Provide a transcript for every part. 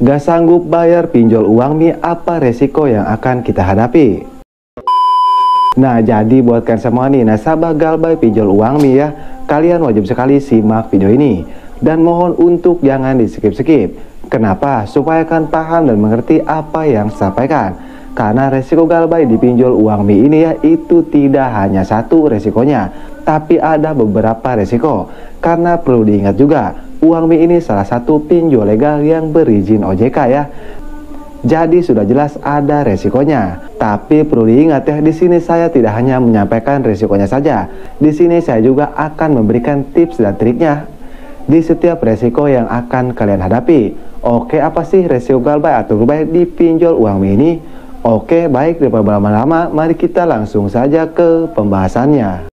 Gak sanggup bayar pinjol uang Mi, apa resiko yang akan kita hadapi? Nah, jadi buat kalian semua nih nasabah Galbay pinjol uang Mi ya, kalian wajib sekali simak video ini. Dan mohon untuk jangan di skip-skip. Kenapa? Supaya kalian paham dan mengerti apa yang saya sampaikan. Karena resiko Galbay di pinjol uang Mi ini ya, itu tidak hanya satu resikonya, tapi ada beberapa resiko. Karena perlu diingat juga, uang Mi ini salah satu pinjol legal yang berizin OJK ya. Jadi sudah jelas ada resikonya. Tapi perlu diingat ya, di sini saya tidak hanya menyampaikan resikonya saja. Di sini saya juga akan memberikan tips dan triknya di setiap resiko yang akan kalian hadapi. Oke, apa sih resiko Galbay atau Galbay di pinjol uang Mi ini? Oke, baik, daripada berlama-lama, mari kita langsung saja ke pembahasannya.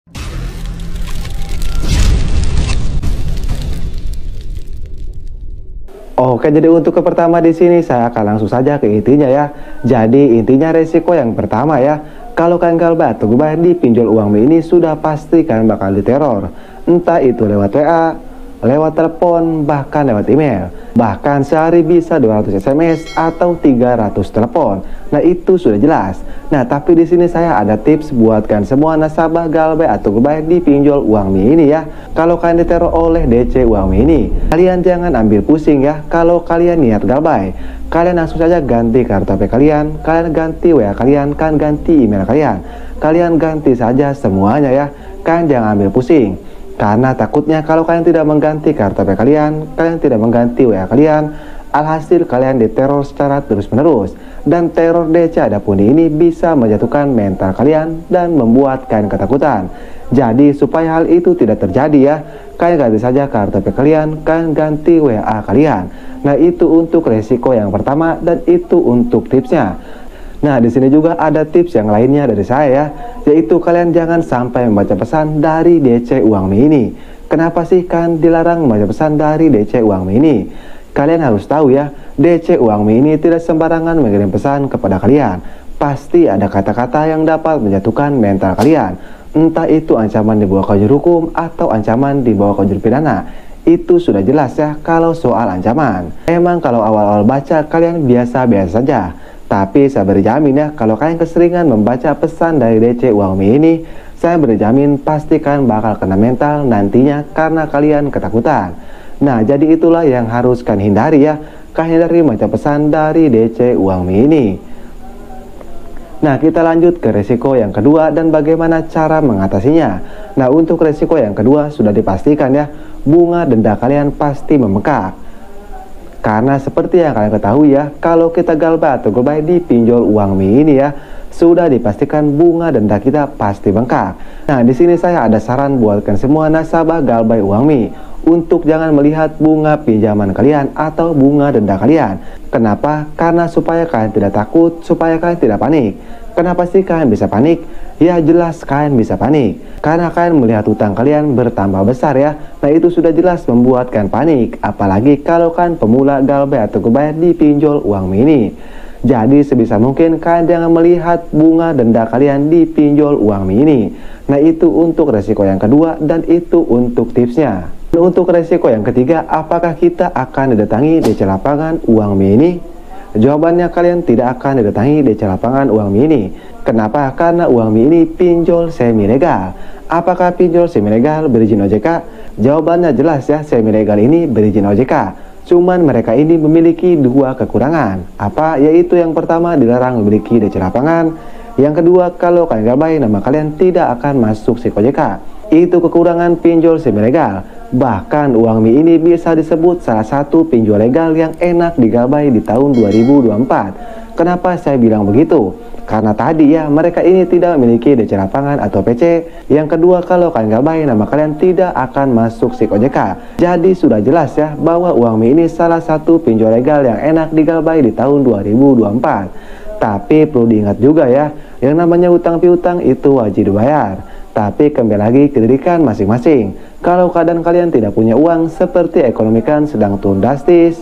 Oke, jadi untuk ke pertama di sini saya akan langsung saja ke intinya ya. Jadi intinya resiko yang pertama ya, kalau kalian Galbay atau Galbay di pinjol uang Mi ini sudah pasti kalian bakal diteror. Entah itu lewat WA, lewat telepon, bahkan lewat email. Bahkan sehari bisa 200 SMS atau 300 telepon. Nah, itu sudah jelas. Nah, tapi di sini saya ada tips buatkan semua nasabah Galbay atau Galbay di pinjol uang Mi ini ya. Kalau kalian diteror oleh DC uang Mi ini, kalian jangan ambil pusing ya. Kalau kalian niat Galbay, kalian langsung saja ganti kartu HP kalian, kalian ganti WA kalian, kalian ganti email kalian. Kalian ganti saja semuanya ya. Kalian jangan ambil pusing. Karena takutnya kalau kalian tidak mengganti kartu HP kalian, kalian tidak mengganti WA kalian, alhasil kalian diteror secara terus-menerus. Dan teror DC adapun ini bisa menjatuhkan mental kalian dan membuat kalian ketakutan. Jadi supaya hal itu tidak terjadi ya, kalian ganti saja kartu HP kalian, kalian ganti WA kalian. Nah, itu untuk resiko yang pertama dan itu untuk tipsnya. Nah, di sini juga ada tips yang lainnya dari saya, yaitu kalian jangan sampai membaca pesan dari DC uang Mi ini. Kenapa sih kan dilarang membaca pesan dari DC uang Mi ini? Kalian harus tahu ya, DC uang Mi ini tidak sembarangan mengirim pesan kepada kalian. Pasti ada kata-kata yang dapat menjatuhkan mental kalian. Entah itu ancaman dibawa ke juru hukum atau ancaman dibawa ke juru pidana. Itu sudah jelas ya kalau soal ancaman. Emang kalau awal-awal baca kalian biasa-biasa saja. Tapi saya berjamin ya, kalau kalian keseringan membaca pesan dari DC uang Mi ini, saya berjamin pasti kalian bakal kena mental nantinya karena kalian ketakutan. Nah, jadi itulah yang harus kalian hindari ya. Kalian hindari membaca pesan dari DC uang Mi ini. Nah, kita lanjut ke resiko yang kedua dan bagaimana cara mengatasinya. Nah, untuk resiko yang kedua sudah dipastikan ya, bunga denda kalian pasti membengkak. Karena seperti yang kalian ketahui ya, kalau kita Galbay atau Galbay di pinjol uang Mi ini ya, sudah dipastikan bunga denda kita pasti bengkak. Nah, di sini saya ada saran buatkan semua nasabah Galbay uang Mi untuk jangan melihat bunga pinjaman kalian atau bunga denda kalian. Kenapa? Karena supaya kalian tidak takut, supaya kalian tidak panik. Kenapa sih kalian bisa panik? Ya jelas kalian bisa panik karena kalian melihat hutang kalian bertambah besar ya. Nah, itu sudah jelas membuat kalian panik. Apalagi kalau kalian pemula Galbay atau Galbay di pinjol uang Mi ini. Jadi sebisa mungkin kalian jangan melihat bunga denda kalian di pinjol uang Mi ini. Nah, itu untuk resiko yang kedua dan itu untuk tipsnya. Dan untuk resiko yang ketiga, apakah kita akan didatangi DC lapangan uang Mi ini? Jawabannya kalian tidak akan didatangi DC lapangan uang Mi ini. Kenapa? Karena uang Mi ini pinjol semi legal. Apakah pinjol semi legal berizin OJK? Jawabannya jelas ya, semi legal ini berizin OJK. Cuman mereka ini memiliki dua kekurangan. Apa? Yaitu yang pertama dilarang memiliki DC lapangan. Yang kedua, kalau kalian Galbay nama kalian tidak akan masuk SIK OJK. Itu kekurangan pinjol semi legal. Bahkan uang Mi ini bisa disebut salah satu pinjol legal yang enak di Galbay di tahun 2024. Kenapa saya bilang begitu? Karena tadi ya, mereka ini tidak memiliki DC lapangan atau PC. Yang kedua, kalau kalian Galbay nama kalian tidak akan masuk SIK OJK. Jadi sudah jelas ya bahwa uang Mi ini salah satu pinjol legal yang enak di Galbay di tahun 2024. Tapi perlu diingat juga ya, yang namanya hutang piutang itu wajib dibayar. Tapi kembali lagi ke diri kalian masing-masing. Kalau keadaan kalian tidak punya uang, seperti ekonomi kalian sedang turun drastis,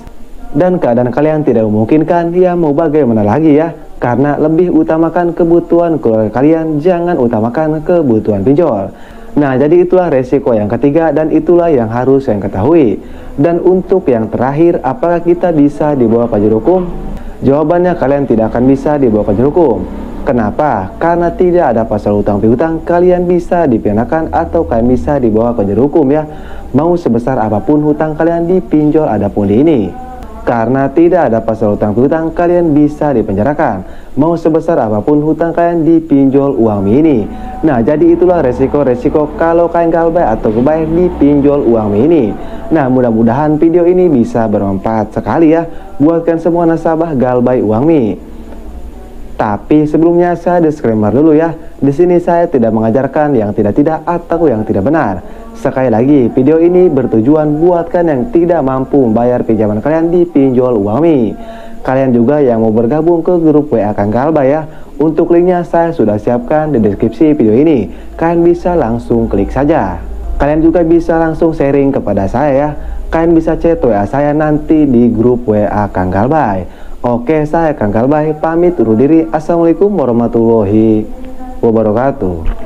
dan keadaan kalian tidak memungkinkan, ya mau bagaimana lagi ya. Karena lebih utamakan kebutuhan keluarga kalian, jangan utamakan kebutuhan pinjol. Nah, jadi itulah resiko yang ketiga dan itulah yang harus yang ketahui. Dan untuk yang terakhir, apakah kita bisa dibawa ke juru hukum? Jawabannya kalian tidak akan bisa dibawa ke juru hukum. Kenapa? Karena tidak ada pasal hutang piutang, kalian bisa dipidanakan atau kalian bisa dibawa ke juru hukum ya. Mau sebesar apapun hutang kalian dipinjol adapun di ini. Karena tidak ada pasal hutang piutang, kalian bisa dipenjarakan. Mau sebesar apapun hutang kalian dipinjol uang mie ini. Nah, jadi itulah resiko-resiko kalau kalian galbay atau gobayar dipinjol uang mie ini. Nah, mudah-mudahan video ini bisa bermanfaat sekali ya buatkan semua nasabah galbay uang mie. Tapi sebelumnya saya disclaimer dulu ya. Di sini saya tidak mengajarkan yang tidak-tidak atau yang tidak benar. Sekali lagi, video ini bertujuan buatkan yang tidak mampu membayar pinjaman kalian di pinjol uang mie. Kalian juga yang mau bergabung ke grup WA Kang Galbay ya. Untuk linknya saya sudah siapkan di deskripsi video ini. Kalian bisa langsung klik saja. Kalian juga bisa langsung sharing kepada saya ya. Kalian bisa chat WA saya nanti di grup WA Kang Galbay. Oke, saya Kang Galbay pamit undur diri. Assalamualaikum warahmatullahi wabarakatuh.